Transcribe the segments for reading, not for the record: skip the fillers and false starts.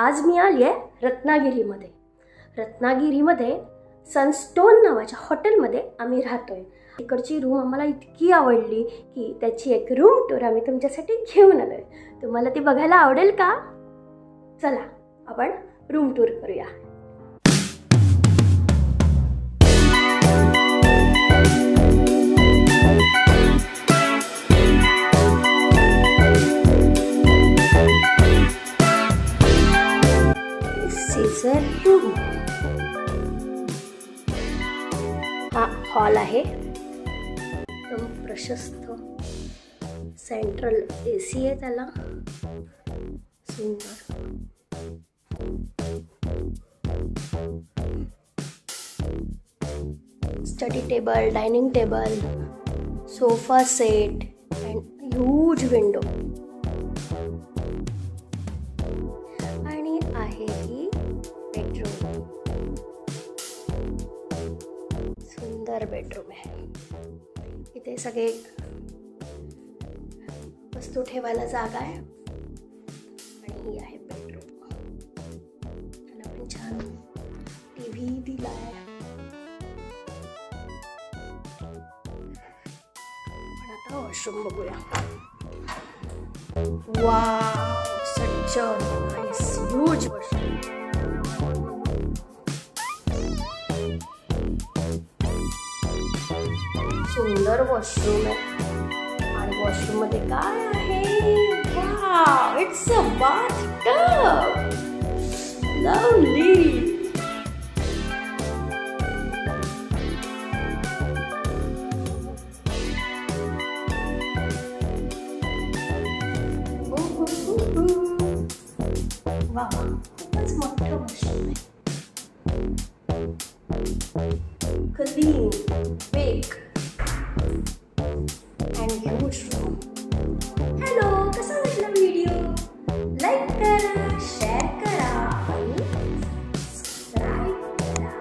आज मी आली आहे रत्नागिरीमध्ये. रत्नागिरीमध्ये सनस्टोन नावाच्या हॉटेलमध्ये आम्ही राहतोय. इकडची रूम आम्हाला इतकी आवडली की त्याची एक रूम टूर आम्ही तुमच्यासाठी घेऊन आलोय. तुम्हाला ती बघायला आवडेल का? चला आपण रूम टूर करूया. रूम हा हॉल आहे. एकदम प्रशस्त सेंट्रल AC आहे त्याला. सुंदर study table, dining table, sofa set and huge window. आणि आहे ही बेडरूम. सुंदर बेडरूम आहे. इथे सगळे वस्तू ठेवायला जागा आहे. आणि ही आहे बेडरूम. त्याला पण छान TV दिला आहे. पण आता वॉशरूम बघूया. वाव, सच नाईस ह्यूज वॉशरूम. सुंदर वॉशरूम आहे. आणि वॉशरूम मध्ये काय आहे? Wow, it's a bathtub. Lovely. Wow, खूपच मोठं वॉशरूम आहे. Clean, big and huge room. Hello, कसा वाटला व्हिडिओ? लाईक करा, शेअर करा आणि सबस्क्राइब करा.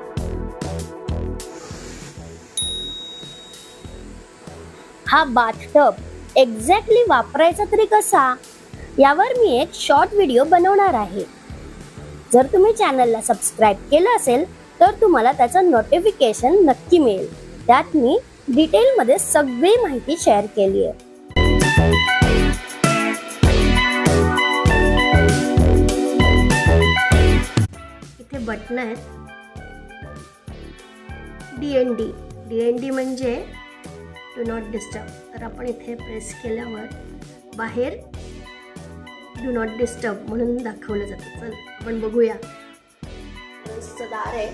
हा बाथटब एक्झॅक्टली वापरायचा तरी कसा, यावर मी एक शॉर्ट व्हिडिओ बनवणार आहे. जर तुम्ही चॅनलला सबस्क्राइब केलं असेल तर तुम्हाला त्याचं नोटिफिकेशन नक्की मिळेल. त्यात मी डिटेलमध्ये सगळी माहिती शेअर केली आहे. इथे बटन आहेत. DND म्हणजे डू नॉट डिस्टर्ब. तर आपण इथे प्रेस केल्यावर बाहेर डू नॉट डिस्टर्ब म्हणून दाखवलं जातं. चल आपण बघूया. दार आहे.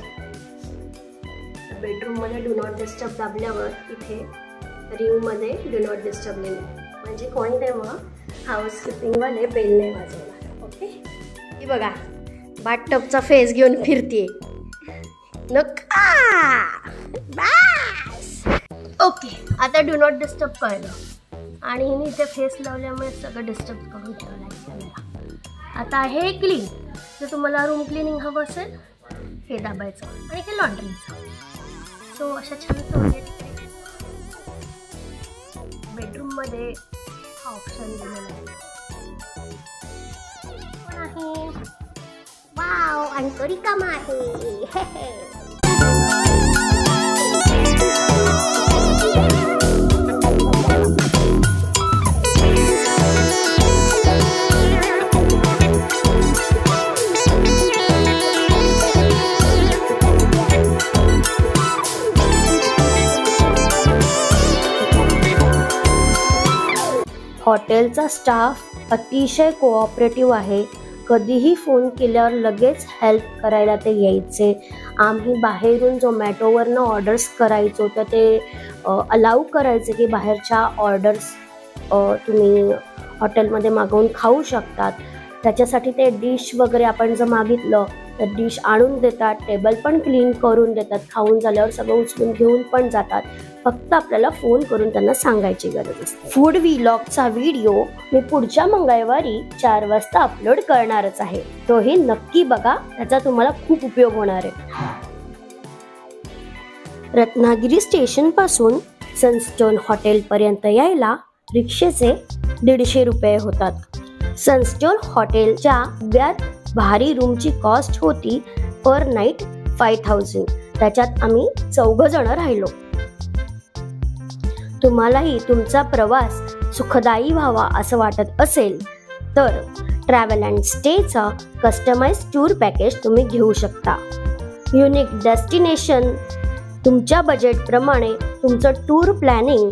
बेडरूम मध्ये डू नॉट डिस्टर्ब दाबल्यावर इथे रिंग मध्ये डू नॉट डिस्टर्ब लिहिलं, म्हणजे कोणी तेव्हा हाऊसकीपिंग वाले बेल नाही वाजवणार. ओके, ही बघा बाथटबचा फेस घेऊन फिरतीये. ओके, आता डू नॉट डिस्टर्ब कळलं आणि हिने इथे फेस लावल्यामुळे सगळं डिस्टर्ब करून ठेवलं आहे. आता आहे क्लीन. जर तुम्हाला रूम क्लिनिंग हवं असेल हे दाबायचं आणि हे लॉन्ड्रीचं. सो अशा छान बेडरूम मध्ये हा ऑप्शन दिलेला आहे. वाव, आणि तो रिकामा आहे. हॉटेलचा स्टाफ अतिशय कोऑपरेटिव्ह आहे. कधीही फोन केल्यावर लगेच हेल्प करायला ते यायचे. आम्ही बाहेरून झोमॅटोवरनं ऑर्डर्स करायचो तर ते अलाउ करायचे की बाहेरच्या ऑर्डर्स तुम्ही हॉटेलमध्ये मागवून खाऊ शकतात. त्याच्यासाठी ते डिश वगैरे आपण जर मागितलं तर डिश आणून देतात. टेबल पण क्लीन करून देतात. खाऊन झाल्यावर सगळं उचलून घेऊन पण जातात. फक्त आपल्याला फोन करून त्यांना सांगायची गरज असते. फूड व्लॉगचा व्हिडिओ मी पुढच्या मंगळवारी 4 वाजता अपलोड करणारच आहे. तोही नक्की बघा, त्याचा तुम्हाला खूप उपयोग होणार आहे. रत्नागिरी स्टेशन पासून सनस्टोन हॉटेल पर्यंत यायला रिक्षेचे 150 रुपये होतात. सनस्टोन हॉटेलच्या उभ्यात भारी रूमची कॉस्ट होती पर नाईट 5000. त्याच्यात आम्ही 4 जण राहिलो. तुम्हालाही तुमचा प्रवास सुखदायी व्हावा असं वाटत असेल तर ट्रॅव्हल अँड स्टेचा कस्टमाइज टूर पॅकेज तुम्ही घेऊ शकता. युनिक डेस्टिनेशन, तुमच्या बजेटप्रमाणे तुमचं टूर प्लॅनिंग,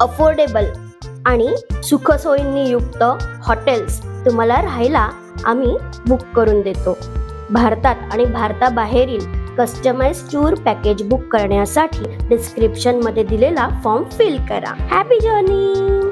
अफोर्डेबल आणि सुखसोयींनी युक्त हॉटेल्स तुम्हाला राहायला आम्ही बुक करून देतो. भारतात आणि भारताबाहेरील कस्टमाइज टूर पॅकेज बुक करण्यासाठी डिस्क्रिप्शनमध्ये दिलेला फॉर्म फिल करा. Happy journey.